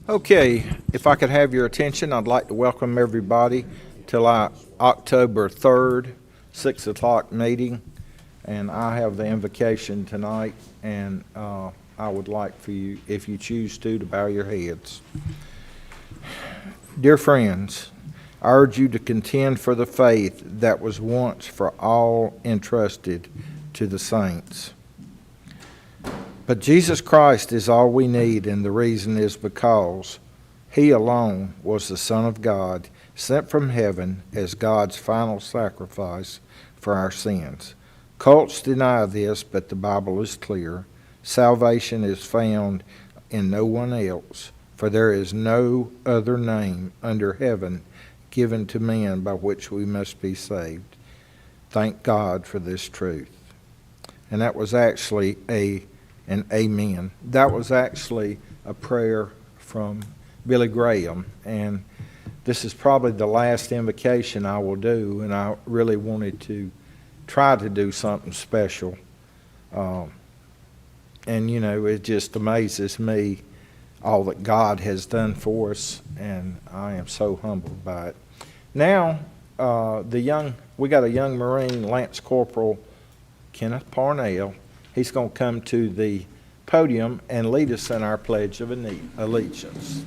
Okay, if I could have your attention, I'd like to welcome everybody to our October 3rd, 6 o'clock meeting. And I have the invocation tonight, and I would like for you, if you choose to bow your heads. Dear friends, I urge you to contend for the faith that was once for all entrusted to the saints. But Jesus Christ is all we need, and the reason is because He alone was the Son of God, sent from heaven as God's final sacrifice for our sins. Cults deny this, but the Bible is clear. Salvation is found in no one else, for there is no other name under heaven given to men by which we must be saved. Thank God for this truth. And that was actually an amen. That was actually a prayer from Billy Graham, and this is probably the last invocation I will do, and I really wanted to try to do something special. And you know, it just amazes me all that God has done for us, and I am so humbled by it. Now, we got a young Marine, Lance Corporal Kenneth Parnell. He's going to come to the podium and lead us in our Pledge of Allegiance.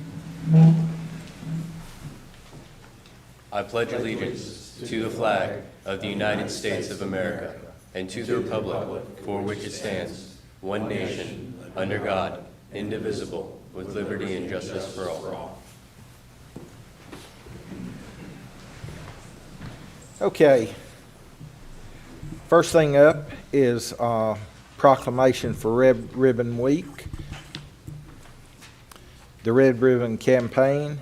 I pledge allegiance to the flag of the United States of America and to the republic for which it stands, one nation, under God, indivisible, with liberty and justice for all. Okay. First thing up is Proclamation for Red Ribbon Week. The Red Ribbon Campaign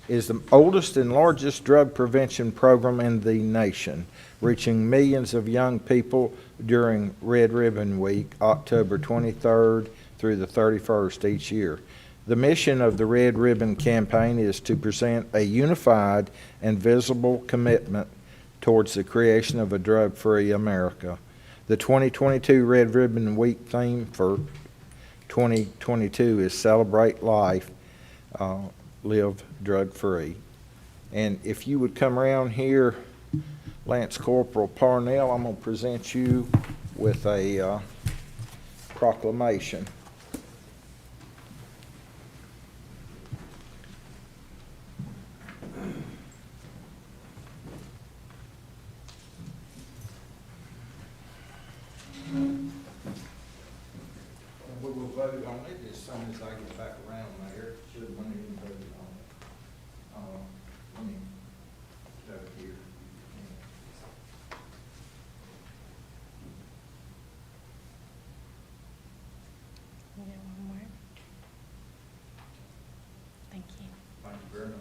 is the oldest and largest drug prevention program in the nation, reaching millions of young people during Red Ribbon Week, October 23rd through the 31st each year. The mission of the Red Ribbon Campaign is to present a unified and visible commitment towards the creation of a drug-free America. The 2022 Red Ribbon Week theme for 2022 is Celebrate Life, Live Drug-Free. And if you would come around here, Lance Corporal Parnell, I'm going to present you with a proclamation. We will vote on it as soon as I get back around there. Should one even vote on it. Let me go here. You got one more? Thank you. Thank you very much.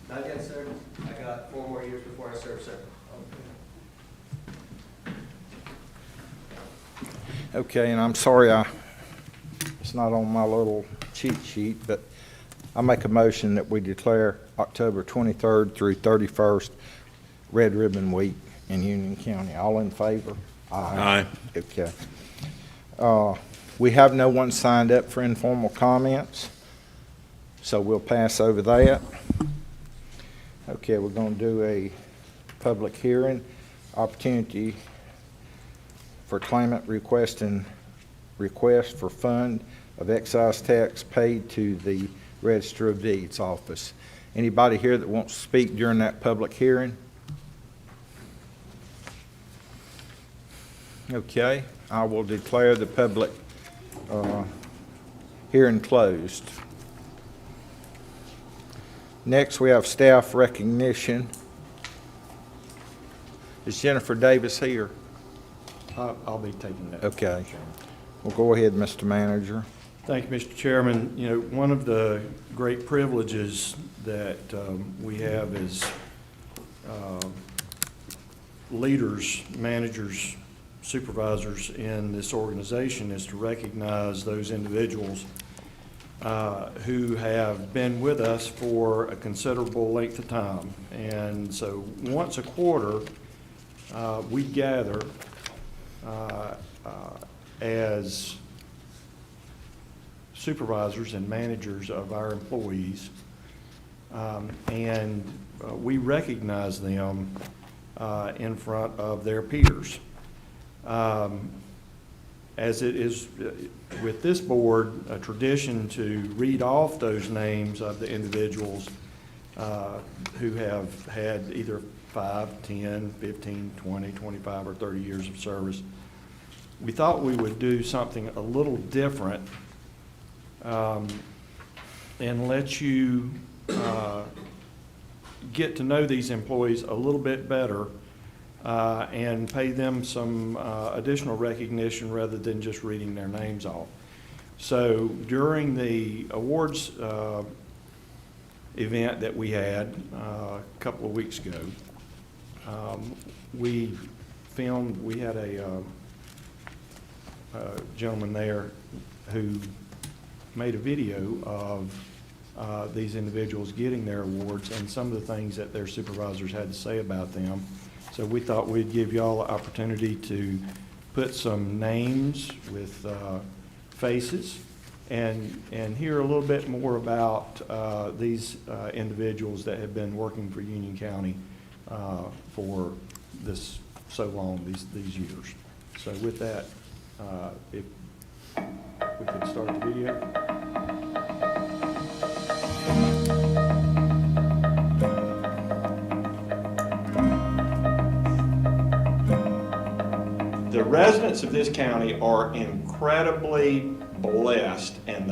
Not yet, sir. I got 4 more years before I serve, sir. Okay, and I'm sorry it's not on my little cheat sheet, but I make a motion that we declare October 23rd through 31st Red Ribbon Week in Union County. All in favor? Aye. Okay. We have no one signed up for informal comments, so we'll pass over that. Okay, we're going to do a public hearing, opportunity for claimant request for fund of excise tax paid to the Register of Deeds office. Anybody here that wants to speak during that public hearing? Okay, I will declare the public hearing closed. Next, we have staff recognition. Is Jennifer Davis here? I'll be taking that. Okay. Well, go ahead, Mr. Manager. Thank you, Mr. Chairman. You know, one of the great privileges that we have as leaders, managers, supervisors in this organization is to recognize those individuals who have been with us for a considerable length of time. And so once a quarter, we gather as supervisors and managers of our employees, and we recognize them in front of their peers. As it is with this board, a tradition to read off those names of the individuals who have had either 5, 10, 15, 20, 25, or 30 years of service. We thought we would do something a little different and let you get to know these employees a little bit better and pay them some additional recognition rather than just reading their names off. So during the awards event that we had a couple of weeks ago, we had a gentleman there who made a video of these individuals getting their awards and some of the things that their supervisors had to say about them. So we thought we'd give y'all an opportunity to put some names with faces and hear a little bit more about these individuals that have been working for Union County for this so long, these years. So with that, if we could start the video. The residents of this county are incredibly blessed, and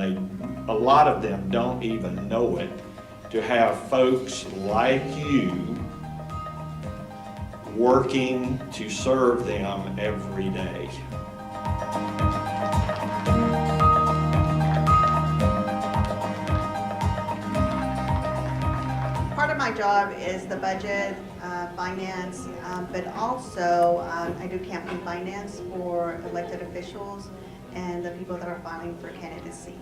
a lot of them don't even know it, to have folks like you working to serve them every day. Part of my job is the budget, finance, but also I do campaign finance for elected officials and the people that are filing for candidacy.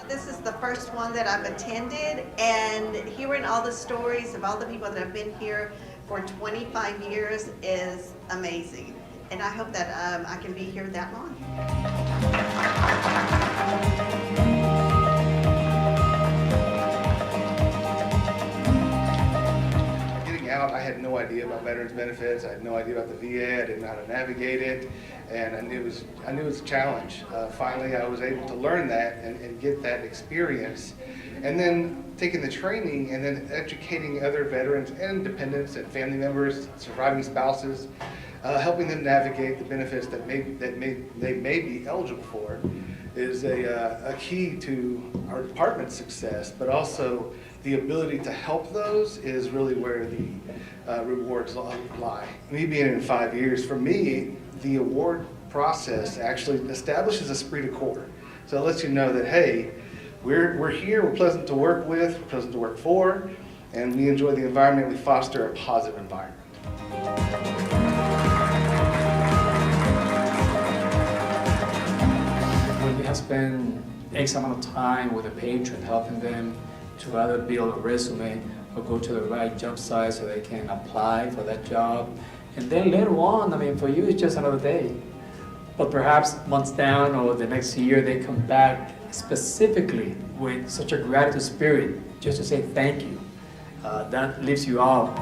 This is the first one that I've attended, and hearing all the stories of all the people that have been here for 25 years is amazing. And I hope that I can be here that long. Out, I had no idea about veterans benefits. I had no idea about the VA. I didn't know how to navigate it, and I knew it was a challenge. Finally, I was able to learn that and get that experience, and then taking the training and then educating other veterans and dependents and family members, surviving spouses, helping them navigate the benefits that they may be eligible for, is a key to our department's success, but also the ability to help those is really where the rewards lie. Me being in 5 years, for me, the award process actually establishes esprit de corps. So it lets you know that, hey, we're here, we're pleasant to work with, we're pleasant to work for, and we enjoy the environment, we foster a positive environment. When we have spent X amount of time with a patron, helping them to either build a resume or go to the right job site so they can apply for that job. And then later on, I mean, for you, it's just another day. But perhaps months down or the next year, they come back specifically with such a gratitude spirit just to say thank you. That lifts you up.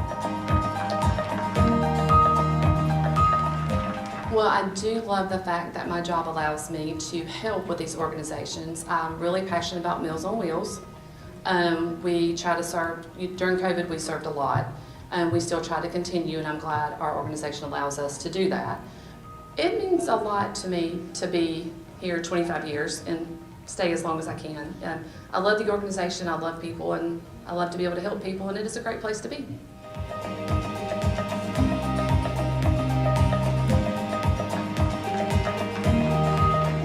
Well, I do love the fact that my job allows me to help with these organizations. I'm really passionate about Meals on Wheels. We try to serve, during COVID we served a lot, and we still try to continue, and I'm glad our organization allows us to do that. It means a lot to me to be here 25 years and stay as long as I can. I love the organization, I love people, and I love to be able to help people, and it is a great place to be.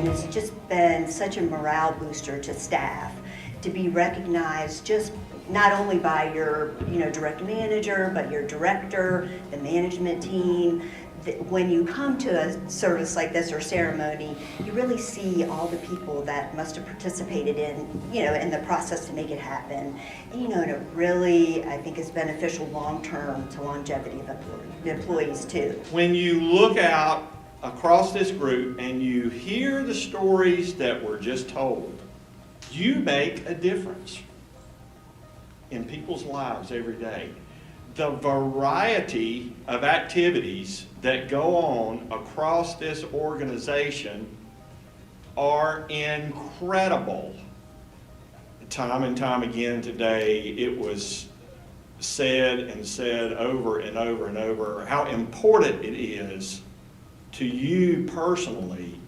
It's just been such a morale booster to staff to be recognized just not only by your direct manager, but your director, the management team, when you come to a service like this or ceremony, you really see all the people that must have participated in, in the process to make it happen. And, and it really, I think, is beneficial long-term to longevity of employees too. When you look out across this group and you hear the stories that were just told, you make a difference in people's lives every day. The variety of activities that go on across this organization are incredible. Time and time again today, it was said and said over and over and over how important it is to you personally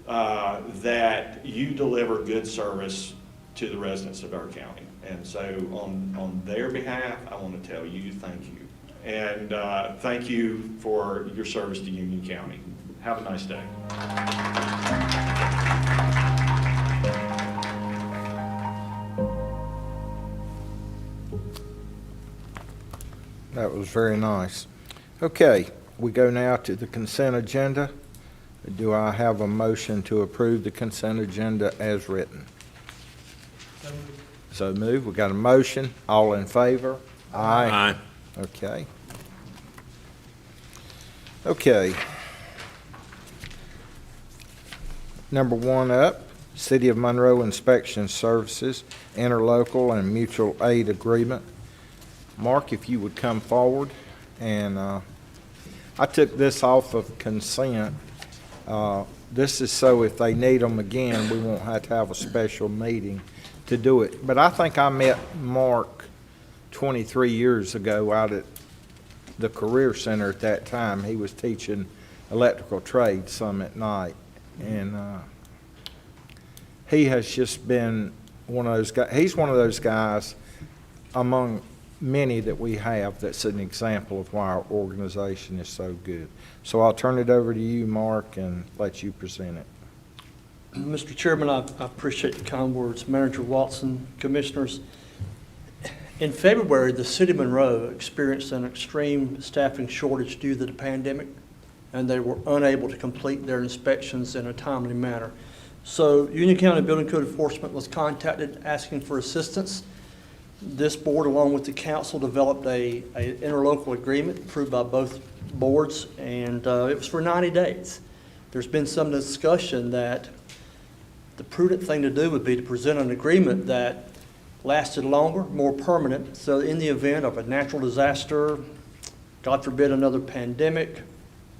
that you deliver good service to the residents of our county. And so on their behalf, I want to tell you thank you. And thank you for your service to Union County. Have a nice day. That was very nice. Okay, we go now to the consent agenda. Do I have a motion to approve the consent agenda as written? So moved. We got a motion. All in favor? Aye. Okay. Okay. Number 1 up, City of Monroe Inspection Services, Interlocal and Mutual Aid Agreement. Mark, if you would come forward. And I took this off of consent. This is so if they need them again, we won't have to have a special meeting to do it. But I think I met Mark 23 years ago out at the Career Center at that time. He was teaching electrical trade some at night. And he has just been one of those guys. He's one of those guys among many that we have that's an example of why our organization is so good. So I'll turn it over to you, Mark, and let you present it. Mr. Chairman, I appreciate the kind words. Manager Watson, Commissioners. In February, the City of Monroe experienced an extreme staffing shortage due to the pandemic, and they were unable to complete their inspections in a timely manner. So Union County Building Code Enforcement was contacted asking for assistance. This board, along with the council, developed a interlocal agreement approved by both boards, and it was for 90 days. There's been some discussion that the prudent thing to do would be to present an agreement that lasted longer, more permanent, so in the event of a natural disaster, God forbid another pandemic,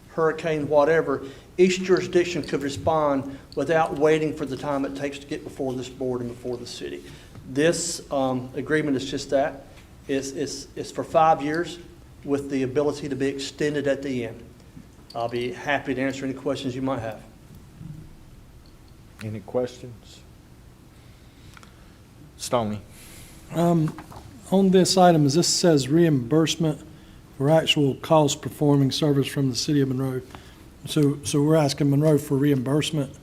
hurricane, whatever, each jurisdiction could respond without waiting for the time it takes to get before this board and before the city. This agreement is just that. It's for 5 years with the ability to be extended at the end. I'll be happy to answer any questions you might have. Any questions? Stoney? On this item, as this says reimbursement for actual cost performing service from the City of Monroe. So we're asking Monroe for reimbursement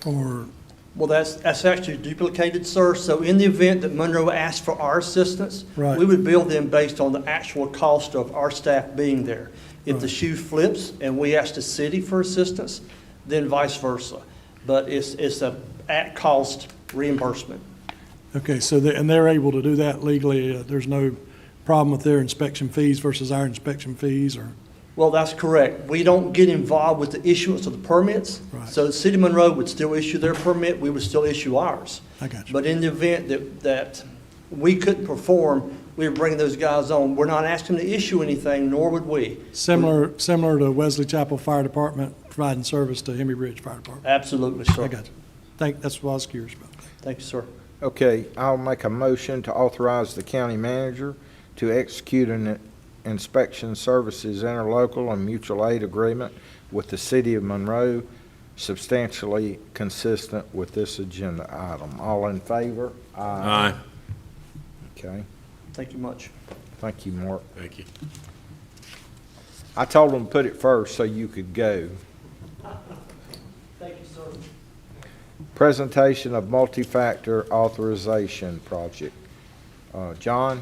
or? Well, that's actually duplicated, sir. So in the event that Monroe asks for our assistance, Right. we would bill them based on the actual cost of our staff being there. If the shoe flips and we ask the city for assistance, then vice versa. But it's a at-cost reimbursement. Okay, so they're able to do that legally. There's no problem with their inspection fees versus our inspection fees, or? Well, that's correct. We don't get involved with the issuance of the permits. Right. So the City of Monroe would still issue their permit, we would still issue ours. I got you. But in the event that we couldn't perform, we would bring those guys on. We're not asking them to issue anything, nor would we. Similar to Wesley Chapel Fire Department providing service to Hemi Ridge Fire Department. Absolutely, sir. I got you. That's what I was curious about. Thank you, sir. Okay, I'll make a motion to authorize the county manager to execute an inspection services interlocal and mutual aid agreement with the City of Monroe, substantially consistent with this agenda item. All in favor? Aye. Okay, Thank you much. thank you, Mark. Thank you. I told them to put it first so you could go. Thank you, sir. Presentation of Multifactor Authorization Project. John?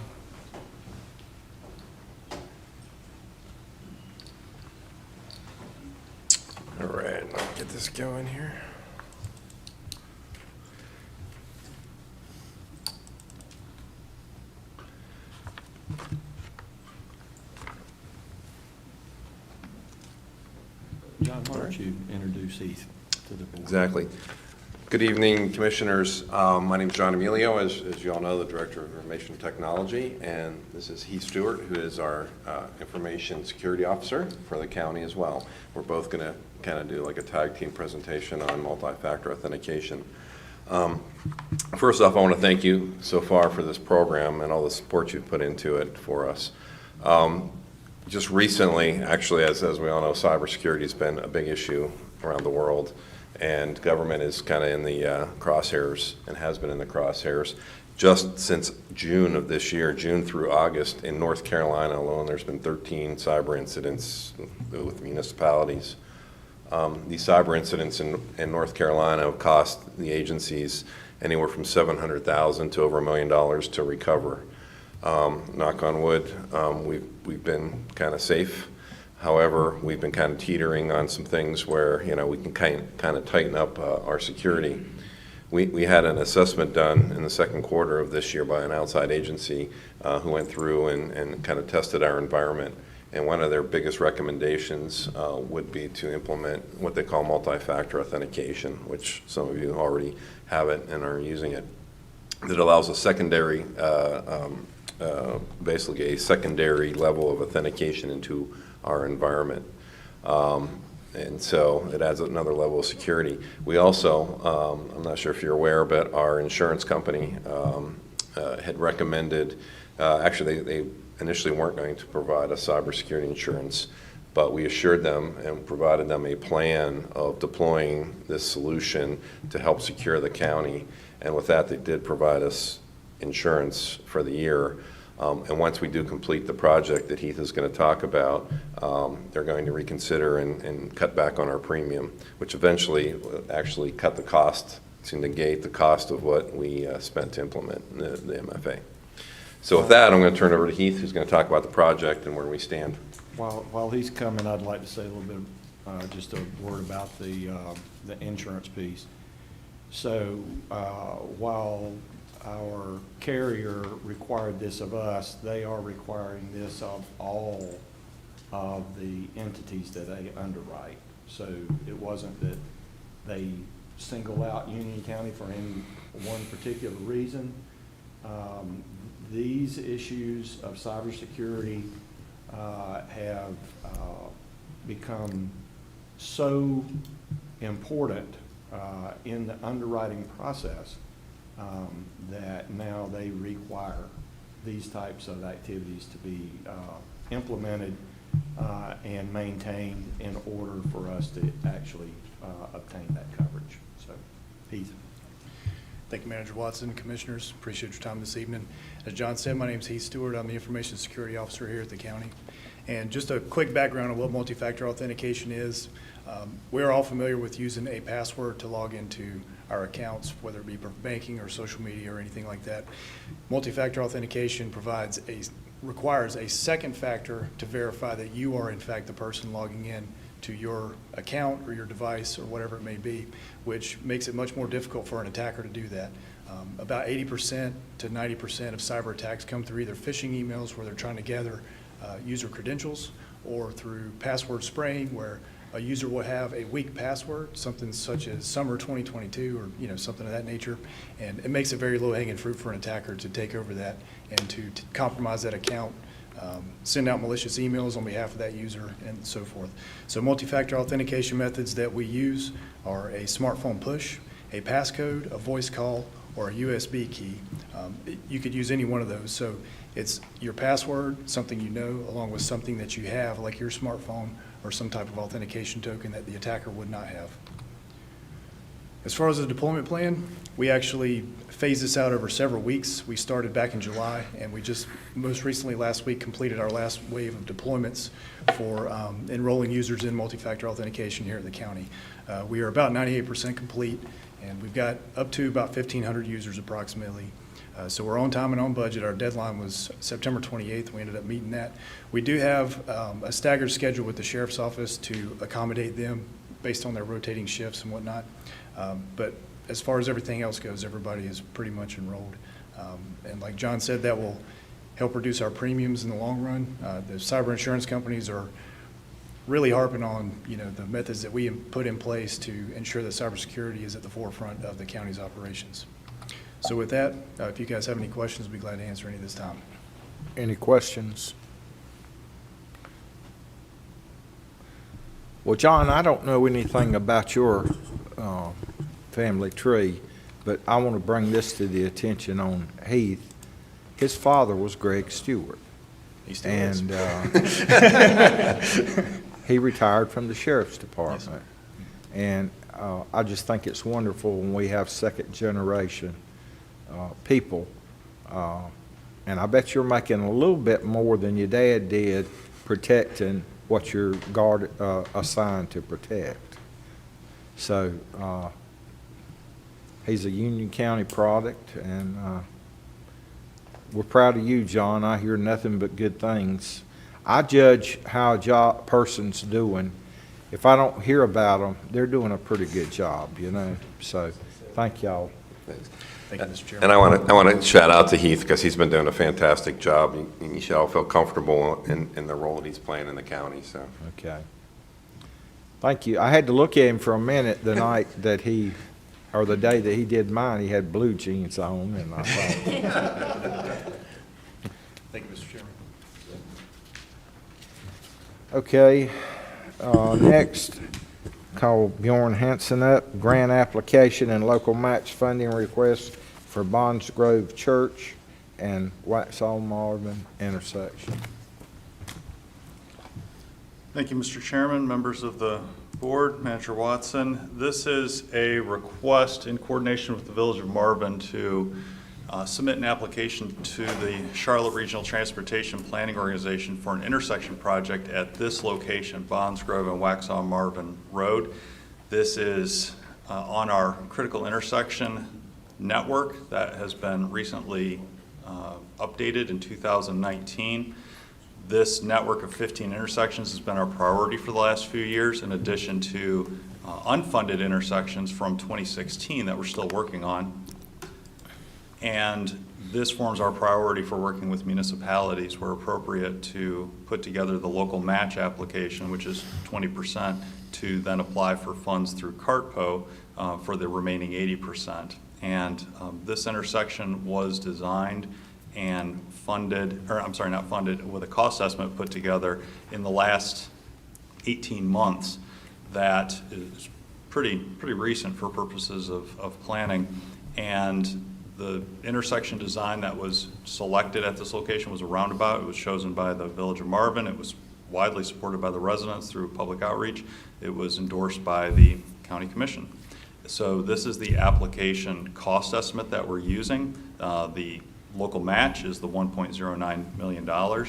going here. John, why don't you introduce Heath to the board? Exactly. Good evening, Commissioners. My name is John Emilio, as you all know, the Director of Information Technology, and this is Heath Stewart, who is our Information Security Officer for the county as well. We're both going to kind of do like a tag team presentation on multi-factor authentication. First off, I want to thank you so far for this program and all the support you've put into it for us. Just recently, actually, as we all know, cybersecurity has been a big issue around the world, and government is kind of in the crosshairs and has been in the crosshairs. Just since June of this year, June through August, in North Carolina alone, there's been 13 cyber incidents with municipalities. These cyber incidents in North Carolina have cost the agencies anywhere from $700,000 to over $1 million to recover. Knock on wood, we've been kind of safe. However, we've been kind of teetering on some things where, you know, we can kind of tighten up our security. We had an assessment done in the second quarter of this year by an outside agency who went through and kind of tested our environment. And one of their biggest recommendations would be to implement what they call multi-factor authentication, which some of you already have it and are using it. That allows a secondary, basically a secondary level of authentication into our environment. And so it adds another level of security. We also, I'm not sure if you're aware, but our insurance company had recommended, actually they initially weren't going to provide us cybersecurity insurance, but we assured them and provided them a plan of deploying this solution to help secure the county. And with that, they did provide us insurance for the year. And once we do complete the project that Heath is going to talk about, they're going to reconsider and cut back on our premium, which eventually will actually cut the cost to negate the cost of what we spent to implement the MFA. So with that, I'm going to turn it over to Heath, who's going to talk about the project and where we stand. While he's coming, I'd like to say a little bit, just a word about the insurance piece. So while our carrier required this of us, they are requiring this of all of the entities that they underwrite. So it wasn't that they single out Union County for any one particular reason. These issues of cybersecurity have become so important in the underwriting process that now they require these types of activities to be implemented and maintained in order for us to actually obtain that coverage. So, Heath. Thank you, Manager Watson, Commissioners. Appreciate your time this evening. As John said, my name is Heath Stewart. I'm the Information Security Officer here at the county. And just a quick background on what multi-factor authentication is. We're all familiar with using a password to log into our accounts, whether it be for banking or social media or anything like that. Multi-factor authentication requires a second factor to verify that you are in fact the person logging in to your account or your device or whatever it may be, which makes it much more difficult for an attacker to do that. About 80% to 90% of cyber attacks come through either phishing emails where they're trying to gather user credentials, or through password spraying where a user will have a weak password, something such as summer 2022 or something of that nature, and it makes it very low-hanging fruit for an attacker to take over that and to compromise that account, send out malicious emails on behalf of that user, and so forth. So multi-factor authentication methods that we use are a smartphone push, a passcode, a voice call, or a USB key. You could use any one of those. So it's your password, something you know, along with something that you have, like your smartphone, or some type of authentication token that the attacker would not have. As far as the deployment plan, we actually phased this out over several weeks. We started back in July, and we just most recently last week completed our last wave of deployments for enrolling users in multi-factor authentication here at the county. We are about 98% complete, and we've got up to about 1,500 users approximately. So we're on time and on budget. Our deadline was September 28th. We ended up meeting that. We do have a staggered schedule with the Sheriff's Office to accommodate them based on their rotating shifts and whatnot. But as far as everything else goes, everybody is pretty much enrolled. And like John said, that will help reduce our premiums in the long run. The cyber insurance companies are really harping on, the methods that we put in place to ensure that cybersecurity is at the forefront of the county's operations. So with that, if you guys have any questions, I'd be glad to answer any this time. Any questions? Well, John, I don't know anything about your family tree, but I want to bring this to the attention on Heath. His father was Greg Stewart. He still is. And he retired from the sheriff's department. And I just think it's wonderful when we have second generation people. And I bet you're making a little bit more than your dad did protecting what you're assigned to protect. So he's a Union County product, and we're proud of you, John. I hear nothing but good things. I judge how a person's doing. If I don't hear about them, they're doing a pretty good job, So thank y'all. Thank you, Mr. Chairman. And I want to shout out to Heath because he's been doing a fantastic job. You should all feel comfortable in the role that he's playing in the county. So Okay. Thank you. I had to look at him for a minute the night that the day that he did mine. He had blue jeans on, and I thought, Thank you, Mr. Chairman. okay. Next, call Bjorn Hansen up. Grant application and local match funding request for Bonds Grove Church and Waxhaw Marvin intersection. Thank you, Mr. Chairman, members of the board, Manager Watson. This is a request in coordination with the Village of Marvin to submit an application to the Charlotte Regional Transportation Planning Organization for an intersection project at this location, Bonds Grove and Waxhaw Marvin Road. This is on our critical intersection network that has been recently updated in 2019. This network of 15 intersections has been our priority for the last few years, in addition to unfunded intersections from 2016 that we're still working on. And this forms our priority for working with municipalities where appropriate to put together the local match application, which is 20%, to then apply for funds through CARTPO for the remaining 80%. And this intersection was designed and funded, or I'm sorry, not funded, with a cost estimate put together in the last 18 months that is pretty recent for purposes of planning. And the intersection design that was selected at this location was a roundabout. It was chosen by the Village of Marvin. It was widely supported by the residents through public outreach. It was endorsed by the County Commission. So this is the application cost estimate that we're using. The local match is the $1.09 million.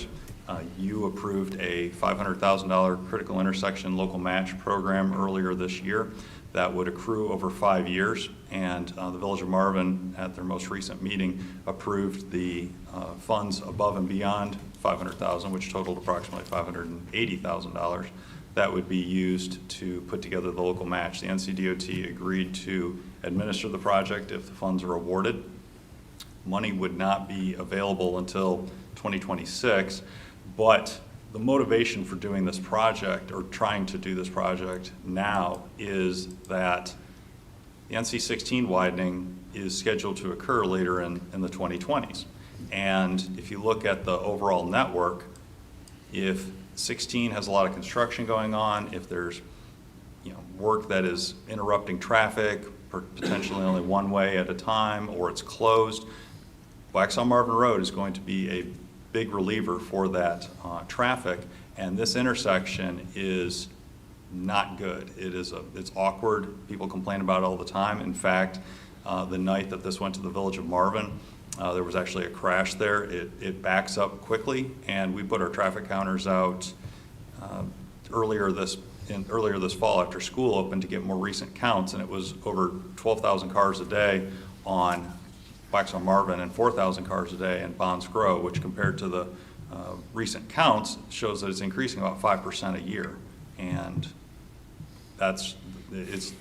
You approved a $500,000 critical intersection local match program earlier this year that would accrue over 5 years, and the Village of Marvin at their most recent meeting approved the funds above and beyond $500,000, which totaled approximately $580,000. That would be used to put together the local match. The NCDOT agreed to administer the project if the funds are awarded. Money would not be available until 2026, but the motivation for doing this project, or trying to do this project now, is that the NC-16 widening is scheduled to occur later in the 2020s. And if you look at the overall network, if 16 has a lot of construction going on, if there's work that is interrupting traffic, potentially only one way at a time, or it's closed, Waxhaw Marvin Road is going to be a big reliever for that traffic, and this intersection is not good. It's awkward. People complain about it all the time. In fact, the night that this went to the Village of Marvin, there was actually a crash there. It backs up quickly, and we put our traffic counters out earlier this fall after school opened to get more recent counts, and it was over 12,000 cars a day on Waxhaw Marvin and 4,000 cars a day in Bonds Grove, which compared to the recent counts shows that it's increasing about 5% a year. And it's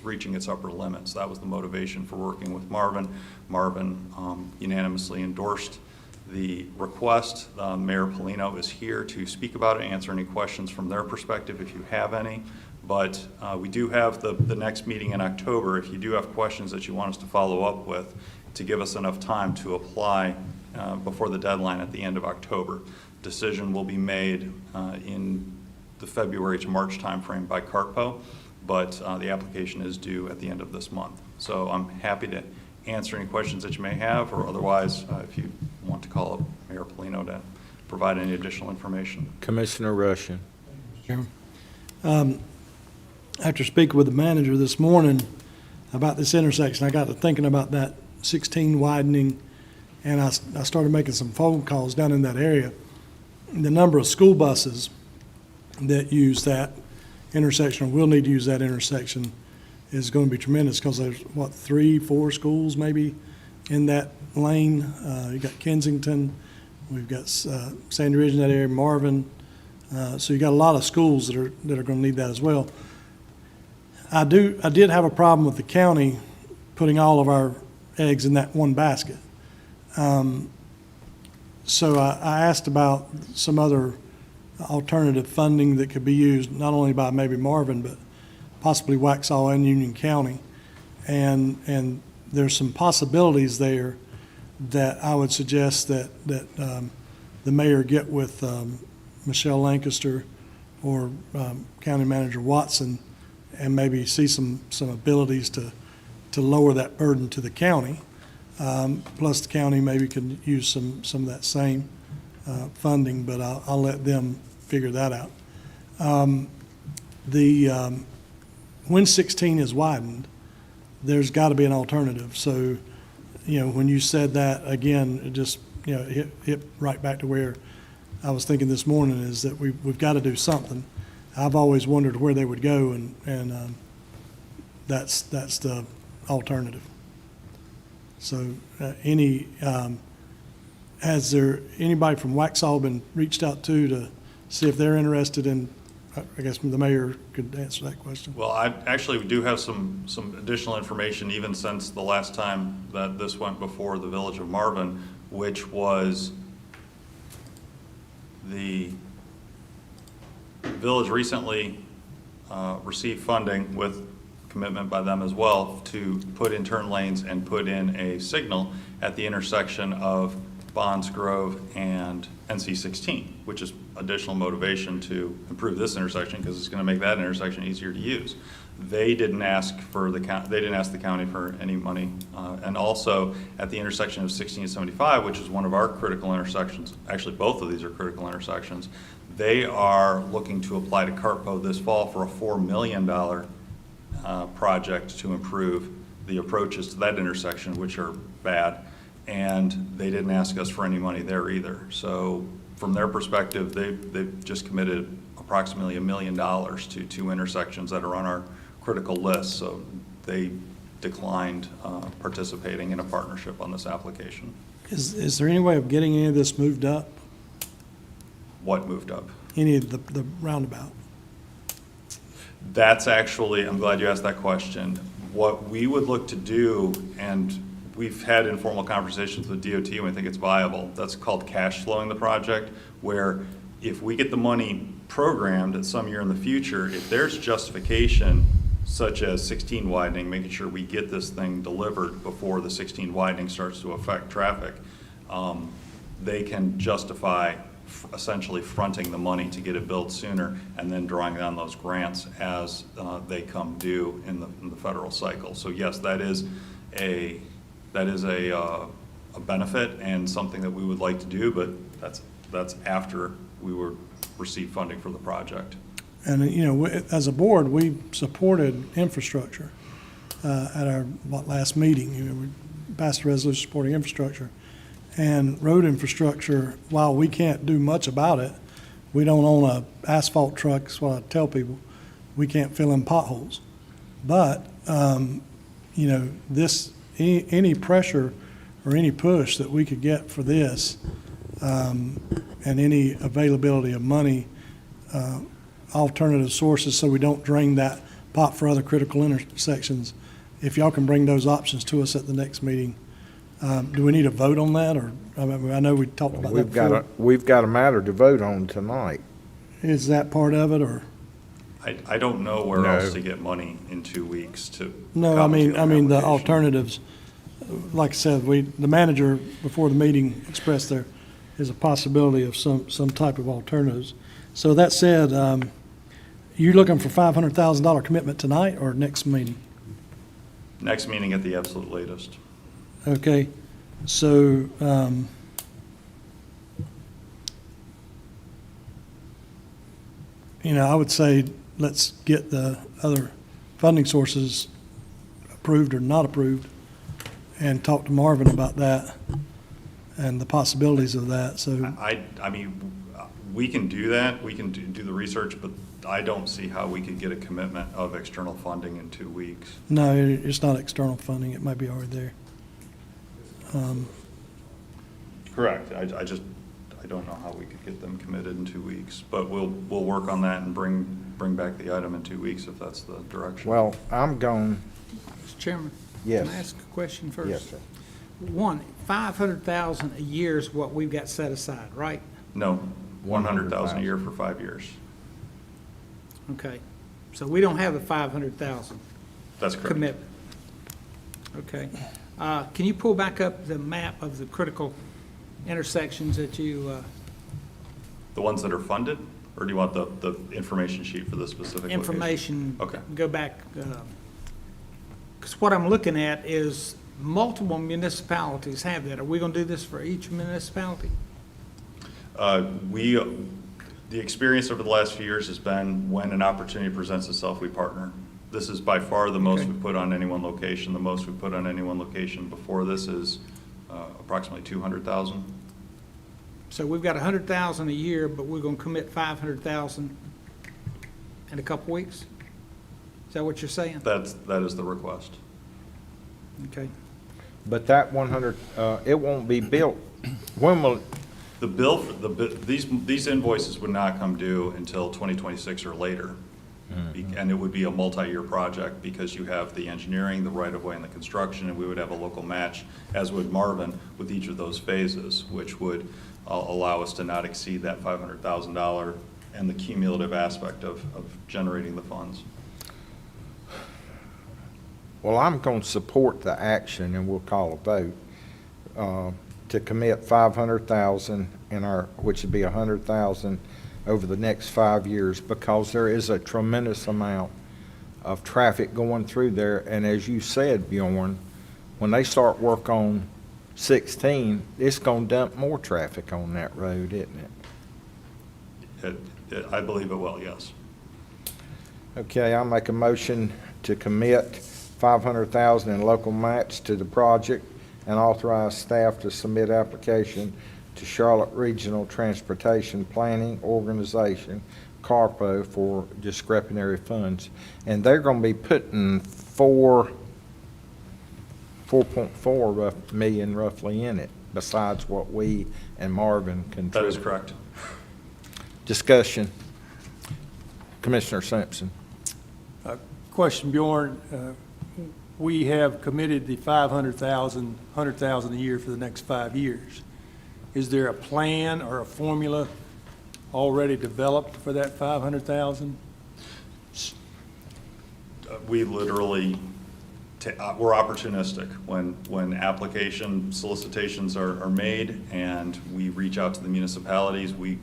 reaching its upper limits. That was the motivation for working with Marvin. Marvin unanimously endorsed the request. Mayor Polino is here to speak about it, answer any questions from their perspective if you have any. But we do have the next meeting in October. If you do have questions that you want us to follow up with, to give us enough time to apply before the deadline at the end of October. Decision will be made in the February to March timeframe by CARPO, but the application is due at the end of this month. So I'm happy to answer any questions that you may have, or otherwise, if you want to call up Mayor Polino to provide any additional information. Commissioner Rushing. Chairman. After speaking with the manager this morning about this intersection, I got to thinking about that 16 widening, and I started making some phone calls down in that area. The number of school buses that use that intersection, or will need to use that intersection, is going to be tremendous, because there's, 3-4 schools maybe in that lane. You got Kensington, we've got Sandy Ridge in that area, Marvin. So you got a lot of schools that are going to need that as well. I did have a problem with the county putting all of our eggs in that one basket. So I asked about some other alternative funding that could be used, not only by maybe Marvin, but possibly Waxhaw and Union County. And there's some possibilities there that I would suggest that the mayor get with Michelle Lancaster or County Manager Watson, and maybe see some abilities to lower that burden to the county. Plus the county maybe could use some of that same funding, but I'll let them figure that out. When 16 is widened, there's got to be an alternative. So, when you said that, again, it just, hit right back to where I was thinking this morning, is that we've got to do something. I've always wondered where they would go, and that's the alternative. So, has there anybody from Waxhaw been reached out to see if they're interested in? I guess the mayor could answer that question. Well, we do have some additional information even since the last time that this went before the Village of Marvin, which was the village recently received funding with commitment by them as well to put in turn lanes and put in a signal at the intersection of Bonds Grove and NC-16, which is additional motivation to improve this intersection because it's going to make that intersection easier to use. They didn't ask the county for any money, and also at the intersection of 16 and 75, which is one of our critical intersections. Actually, both of these are critical intersections. They are looking to apply to CARPO this fall for a $4 million project to improve the approaches to that intersection, which are bad. And they didn't ask us for any money there either. So from their perspective, they've just committed approximately $1 million to 2 intersections that are on our critical list. So they declined participating in a partnership on this application. Is there any way of getting any of this moved up? What moved up? Any of the roundabout? That's actually, I'm glad you asked that question. What we would look to do, and we've had informal conversations with DOT and we think it's viable. That's called cash flowing the project, where if we get the money programmed at some year in the future, if there's justification such as 16 widening, making sure we get this thing delivered before the 16 widening starts to affect traffic, they can justify essentially fronting the money to get it built sooner and then drawing down those grants as they come due in the federal cycle. So yes, that is a benefit and something that we would like to do, but that's after we would receive funding for the project. And, as a board, we supported infrastructure at our last meeting. We passed a resolution supporting infrastructure. And road infrastructure, while we can't do much about it, we don't own an asphalt truck, that's what I tell people. We can't fill in potholes. But, any pressure or any push that we could get for this, and any availability of money, alternative sources, so we don't drain that pot for other critical intersections. If y'all can bring those options to us at the next meeting, do we need a vote on that, or, I mean, I know we talked about that before. We've got a matter to vote on tonight. Is that part of it, or? I don't know where No. else to get money in 2 weeks to. No, I mean, accommodate the application. alternatives, like I said, the manager before the meeting expressed there is a possibility of some type of alternatives. So that said, you looking for $500,000 commitment tonight or next meeting? Next meeting at the absolute latest. Okay, so, I would say let's get the other funding sources approved or not approved and talk to Marvin about that and the possibilities of that, so. I mean, we can do that, we can do the research, but I don't see how we could get a commitment of external funding in 2 weeks. No, it's not external funding, it might be already there. Correct. I don't know how we could get them committed in 2 weeks, but we'll work on that and bring back the item in 2 weeks if that's the direction. Well, I'm going, Mr. Chairman? Yes. Can I ask a question first? yes, sir. One, 500,000 a year is what we've got set aside, right? No, 100,000 a year for 5 years. Okay. So we don't have the 500,000 That's correct. commitment. Okay. Can you pull back up the map of the critical intersections that you, The ones that are funded, or do you want the information sheet for the specific location? information? Okay. Go back, because what I'm looking at is multiple municipalities have that. Are we going to do this for each municipality? The experience over the last few years has been when an opportunity presents itself, we partner. This is by far the most Okay. we put on any one location. The most we put on any one location before this is approximately 200,000. So we've got 100,000 a year, but we're going to commit 500,000 in a couple weeks? Is that what you're saying? That is the request. Okay. But that 100, it won't be built. When will, The bill, these invoices would not come due until 2026 or later. And it would be a multi-year project because you have the engineering, the right-of-way, and the construction, and we would have a local match, as would Marvin, with each of those phases, which would allow us to not exceed that $500,000 and the cumulative aspect of generating the funds. well, I'm going to support the action, and we'll call a vote, to commit 500,000 which would be 100,000 over the next 5 years, because there is a tremendous amount of traffic going through there. And as you said, Bjorn, when they start work on 16, it's going to dump more traffic on that road, isn't it? I believe it will, yes. Okay, I'll make a motion to commit 500,000 in local match to the project and authorize staff to submit application to Charlotte Regional Transportation Planning Organization, CARPO, for discretionary funds. And they're going to be putting 4.4 million roughly in it, besides what we and Marvin contribute. That is correct. Discussion. Commissioner Simpson. Question, Bjorn. We have committed the 500,000, 100,000 a year for the next 5 years. Is there a plan or a formula already developed for that 500,000? We literally, we're opportunistic. When application solicitations are made and we reach out to the municipalities, we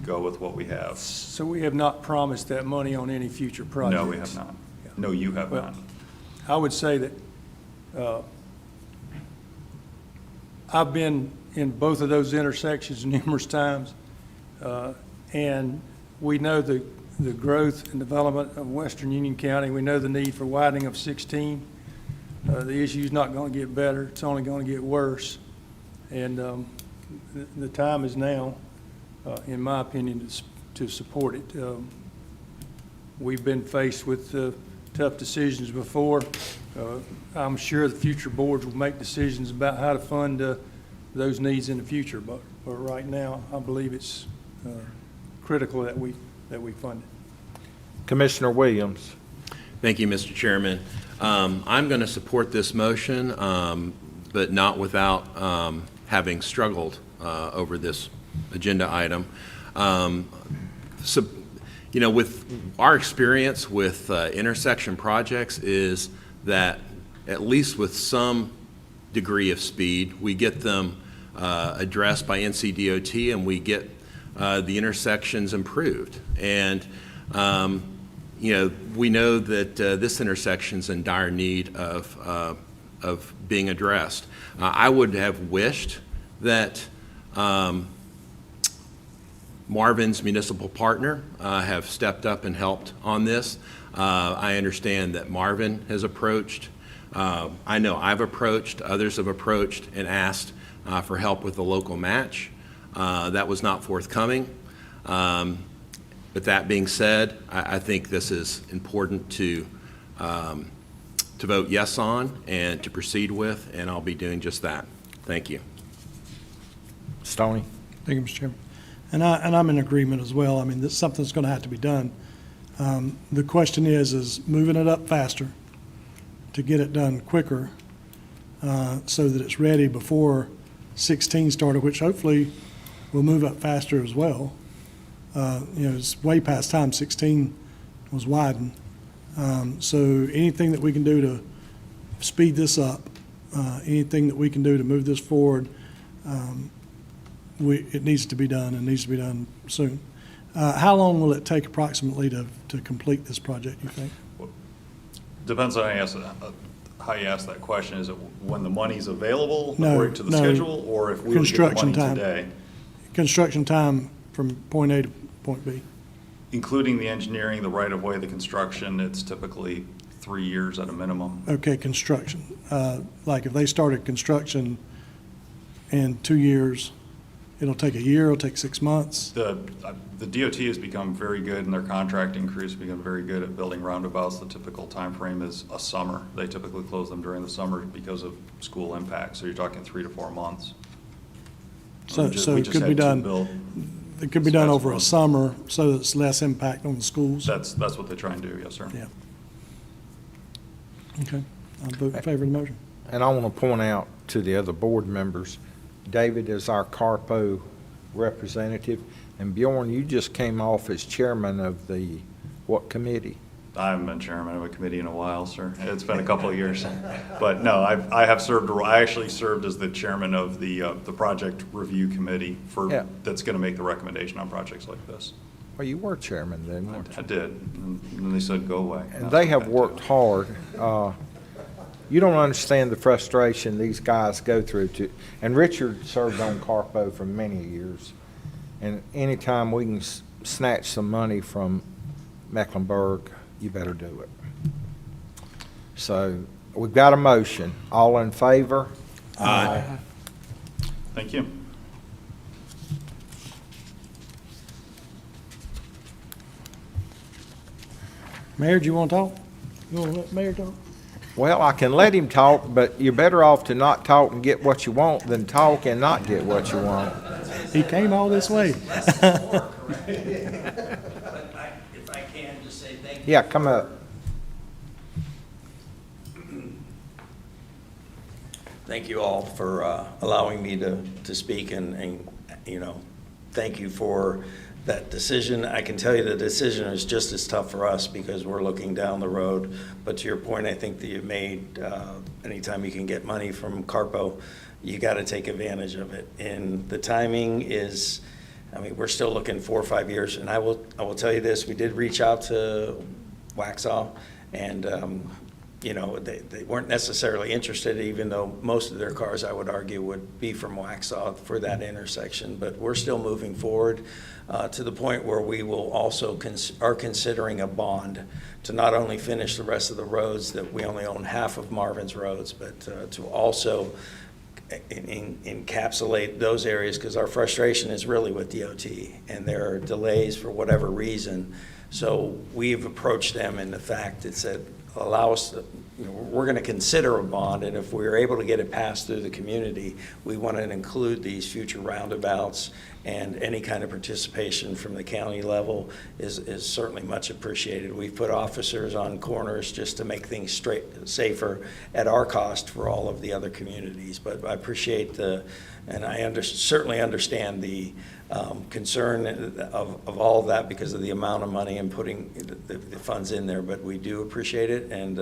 go with what we have. So we have not promised that money on any future projects? No, we have not. No, you have Well, not. I would say that I've been in both of those intersections numerous times, and we know the growth and development of Western Union County. We know the need for widening of 16. The issue's not going to get better. It's only going to get worse. And the time is now, in my opinion, to support it. We've been faced with tough decisions before. I'm sure the future boards will make decisions about how to fund those needs in the future, but right now, I believe it's critical that we fund it. Commissioner Williams. Thank you, Mr. Chairman. I'm going to support this motion, but not without having struggled over this agenda item. So, you know, with our experience with intersection projects is that at least with some degree of speed, we get them addressed by NCDOT and we get the intersections improved. And you know, we know that this intersection's in dire need of being addressed. I would have wished that Marvin's municipal partner have stepped up and helped on this. I understand that Marvin has approached. I know I've approached, others have approached and asked for help with the local match. That was not forthcoming. But that being said, I think this is important to vote yes on and to proceed with, and I'll be doing just that. Thank you. Stoney? Thank you, Mr. Chairman. And I'm in agreement as well. I mean, this, something's going to have to be done. The question is moving it up faster to get it done quicker so that it's ready before 16 started, which hopefully will move up faster as well. You know, it's way past time. 16 was widened. So anything that we can do to speed this up, anything that we can do to move this forward, it needs to be done and needs to be done soon. How long will it take approximately to complete this project, you think? Depends on how you ask that question. Is it when the money's available No, according to the no. schedule, or if we were to get the Construction money time. today? Construction time from point A to point B. Including the engineering, the right-of-way, the construction, it's typically 3 years at a minimum. Okay, construction. Like if they started construction in 2 years, it'll take a year, it'll take 6 months. The DOT has become very good, and their contracting crews have become very good at building roundabouts. The typical time frame is a summer. They typically close them during the summer because of school impact, so you're talking 3 to 4 months. So We it just could had be two done, built. it could be done over a summer so that it's less impact on the schools. That's what they try and do, yes, sir. Yeah. Okay, I'll vote in favor of the motion. And I want to point out to the other board members, David is our CARPO representative, and Bjorn, you just came off as chairman of the, what committee? I haven't been chairman of a committee in a while, sir. It's been a couple of years. But no, I have served, I actually served as the chairman of the project review committee Yeah. that's going to make the recommendation on projects like this. Well, you were chairman then, weren't I you? did, and then they said, go away. And they have worked hard. You don't understand the frustration these guys go through and Richard served on CARPO for many years. And anytime we can snatch some money from Mecklenburg, you better do it. So we've got a motion. All in favor? Aye. Thank you. Mayor, do you want to talk? You want to let Mayor talk? Well, I can let him talk, but you're better off to not talk and get what you want than talk and not get what you want. He came all this way. If I can, just say thank you. Yeah, come up. Thank you all for allowing me to speak and, you know, thank you for that decision. I can tell you the decision is just as tough for us because we're looking down the road. But to your point, I think that you made, anytime you can get money from CARPO, you got to take advantage of it. And the timing is, I mean, we're still looking 4 or 5 years. And I will tell you this, we did reach out to Waxhaw and, you know, they weren't necessarily interested, even though most of their cars, I would argue, would be from Waxhaw for that intersection. But we're still moving forward to the point where we will also are considering a bond to not only finish the rest of the roads, that we only own half of Marvin's roads, but to also encapsulate those areas, because our frustration is really with DOT, and there are delays for whatever reason. So we've approached them in the fact that said, allow us we're going to consider a bond, and if we're able to get it passed through the community, we want to include these future roundabouts, and any kind of participation from the county level is certainly much appreciated. We've put officers on corners just to make things safer at our cost for all of the other communities. But I appreciate and I certainly understand the concern of all of that because of the amount of money and putting the funds in there, but we do appreciate it, and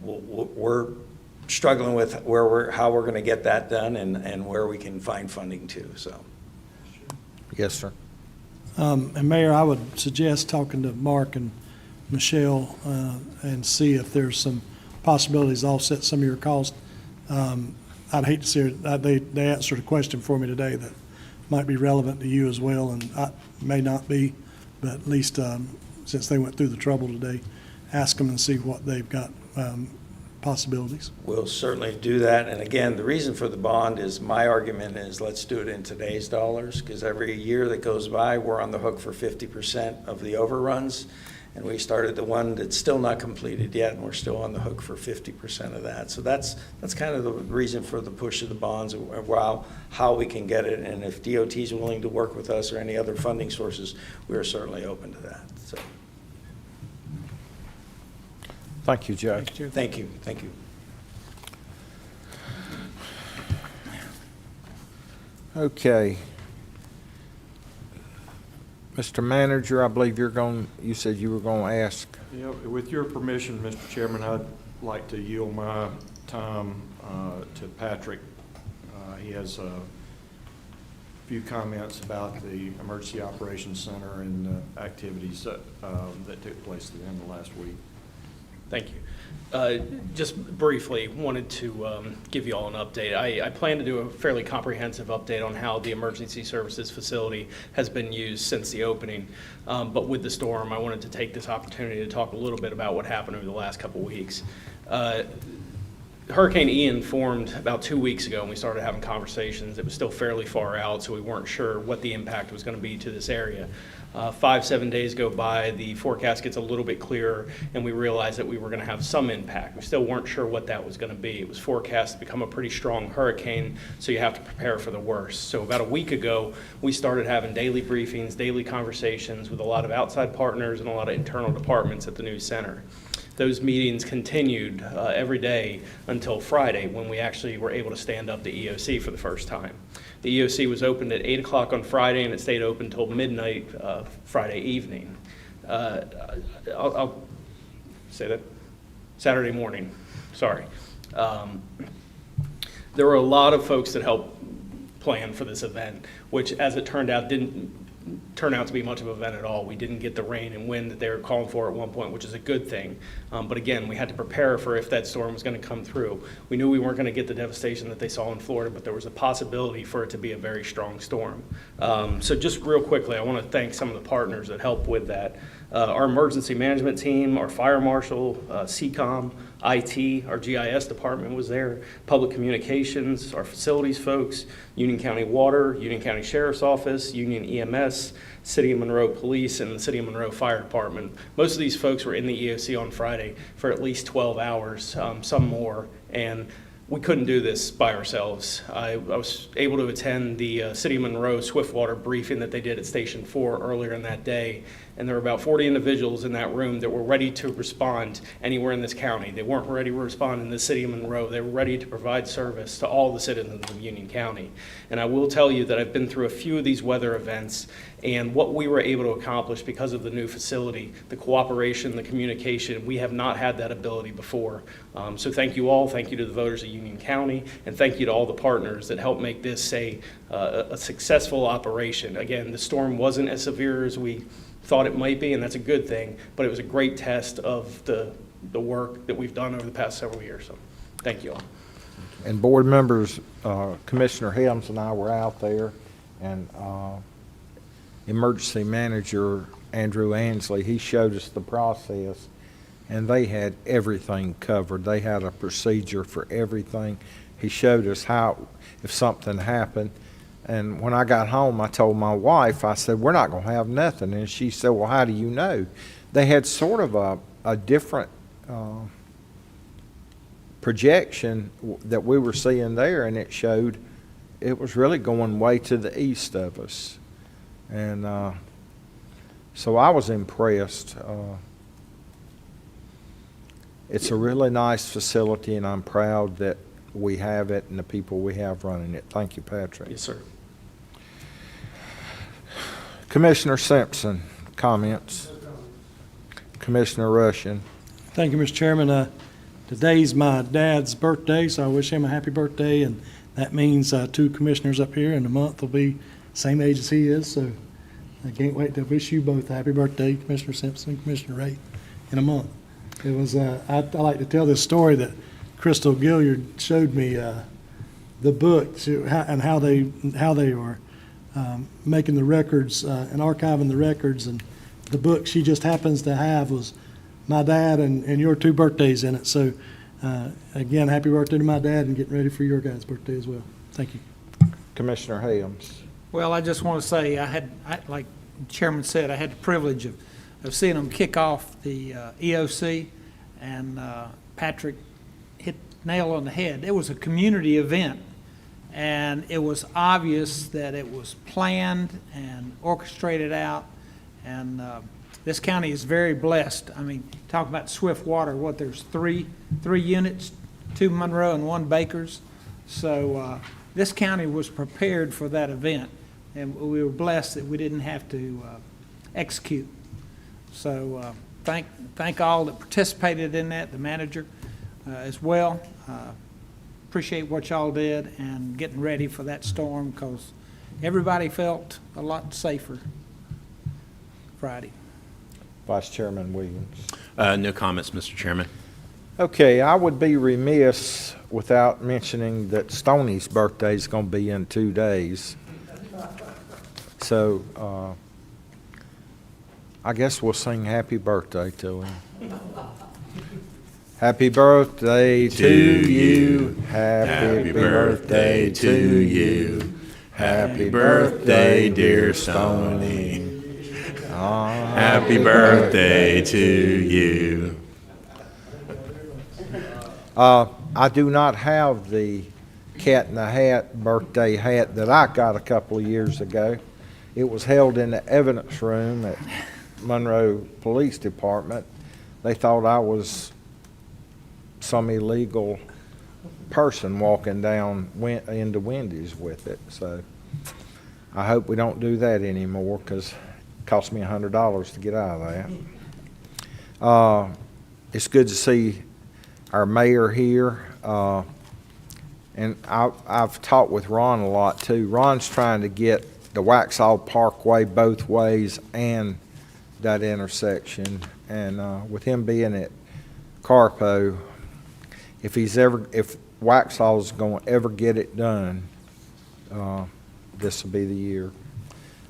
we're struggling with how we're going to get that done and where we can find funding too. So, Yes, sir. And Mayor, I would suggest talking to Mark and Michelle and see if there's some possibilities to offset some of your costs. I'd hate to see they answered a question for me today that might be relevant to you as well, and may not be, but at least since they went through the trouble today, ask them and see what they've got possibilities. we'll certainly do that. And again, the reason for the bond is, my argument is, let's do it in today's dollars, because every year that goes by, we're on the hook for 50% of the overruns. And we started the one that's still not completed yet, and we're still on the hook for 50% of that. So that's kind of the reason for the push of the bonds, how we can get it. And if DOT is willing to work with us or any other funding sources, we are certainly open to that. So, Thank you, Joe. thank you. Thank you. Okay. Mr. Manager, I believe you said you were going to ask. Yeah, with your permission, Mr. Chairman, I'd like to yield my time to Patrick. He has a few comments about the Emergency Operations Center and activities that took place at the end of last week. Thank you. Just briefly, wanted to give you all an update. I plan to do a fairly comprehensive update on how the emergency services facility has been used since the opening. But with the storm, I wanted to take this opportunity to talk a little bit about what happened over the last couple weeks. Hurricane Ian formed about 2 weeks ago, and we started having conversations. It was still fairly far out, so we weren't sure what the impact was going to be to this area. 5-7 days go by, the forecast gets a little bit clearer, and we realized that we were going to have some impact. We still weren't sure what that was going to be. It was forecast to become a pretty strong hurricane, so you have to prepare for the worst. So about a week ago, we started having daily briefings, daily conversations with a lot of outside partners and a lot of internal departments at the new center. Those meetings continued every day until Friday, when we actually were able to stand up the EOC for the first time. The EOC was opened at 8 o'clock on Friday, and it stayed open until midnight Friday evening. I'll say that, Saturday morning, sorry. There were a lot of folks that helped plan for this event, which, as it turned out, didn't turn out to be much of an event at all. We didn't get the rain and wind that they were calling for at one point, which is a good thing. But again, we had to prepare for if that storm was going to come through. We knew we weren't going to get the devastation that they saw in Florida, but there was a possibility for it to be a very strong storm. So just real quickly, I want to thank some of the partners that helped with that. Our emergency management team, our fire marshal, CCOM, IT, our GIS department was there, public communications, our facilities folks, Union County Water, Union County Sheriff's Office, Union EMS, City of Monroe Police, and the City of Monroe Fire Department. Most of these folks were in the EOC on Friday for at least 12 hours, some more, and we couldn't do this by ourselves. I was able to attend the City of Monroe Swiftwater briefing that they did at Station 4 earlier in that day, and there were about 40 individuals in that room that were ready to respond anywhere in this county. They weren't ready to respond in the City of Monroe. They were ready to provide service to all the citizens of Union County. And I will tell you that I've been through a few of these weather events, and what we were able to accomplish because of the new facility, the cooperation, the communication, we have not had that ability before. So thank you all. Thank you to the voters of Union County, and thank you to all the partners that helped make this a successful operation. Again, the storm wasn't as severe as we thought it might be, and that's a good thing, but it was a great test of the work that we've done over the past several years. So thank you all. And board members, Commissioner Helms and I were out there, and emergency manager Andrew Ansley, he showed us the process, and they had everything covered. They had a procedure for everything. He showed us how, if something happened. And when I got home, I told my wife, I said, we're not going to have nothing. And she said, well, how do you know? They had sort of a different projection that we were seeing there, and it showed it was really going way to the east of us. And so I was impressed. It's a really nice facility, and I'm proud that we have it and the people we have running it. Thank you, Patrick. Yes, sir. Commissioner Simpson, comments? Commissioner Rushing. Thank you, Mr. Chairman. Today's my dad's birthday, so I wish him a happy birthday, and that means 2 commissioners up here in a month will be same age as he is, so I can't wait to wish you both a happy birthday, Commissioner Simpson and Commissioner Ray, in a month. It was, I like to tell this story that Crystal Gilliard showed me the book and how they were making the records and archiving the records, and the book she just happens to have was my dad and your 2 birthdays in it. So again, happy birthday to my dad, and getting ready for your guys' birthday as well. Thank you. Commissioner Helms. Well, I just want to say, like the chairman said, I had the privilege of seeing them kick off the EOC, and Patrick hit nail on the head. It was a community event, and it was obvious that it was planned and orchestrated out, and this county is very blessed. I mean, talk about Swiftwater, there's three units, 2 Monroe and 1 Baker's. So this county was prepared for that event, and we were blessed that we didn't have to execute. So thank all that participated in that, the manager as well. Appreciate what y'all did and getting ready for that storm, because everybody felt a lot safer Friday. Vice Chairman Williams. No comments, Mr. Chairman. Okay, I would be remiss without mentioning that Stoney's birthday is going to be in 2 days. So I guess we'll sing happy birthday to him. Happy birthday to you. Happy birthday to you. Happy birthday, dear Stoney. Happy birthday to you. I do not have the Cat in the Hat birthday hat that I got a couple of years ago. It was held in the evidence room at Monroe Police Department. They thought I was some illegal person walking down into Wendy's with it. So I hope we don't do that anymore, because it cost me $100 to get out of that. It's good to see our mayor here. And I've talked with Ron a lot too. Ron's trying to get the Waxhaw Parkway both ways and that intersection. And with him being at Carpo, if Waxhaw's going to ever get it done, this will be the year.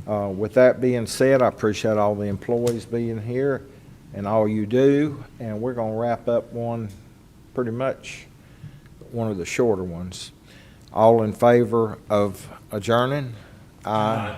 With that being said, I appreciate all the employees being here and all you do. And we're going to wrap up pretty much one of the shorter ones. All in favor of adjourning? Aye.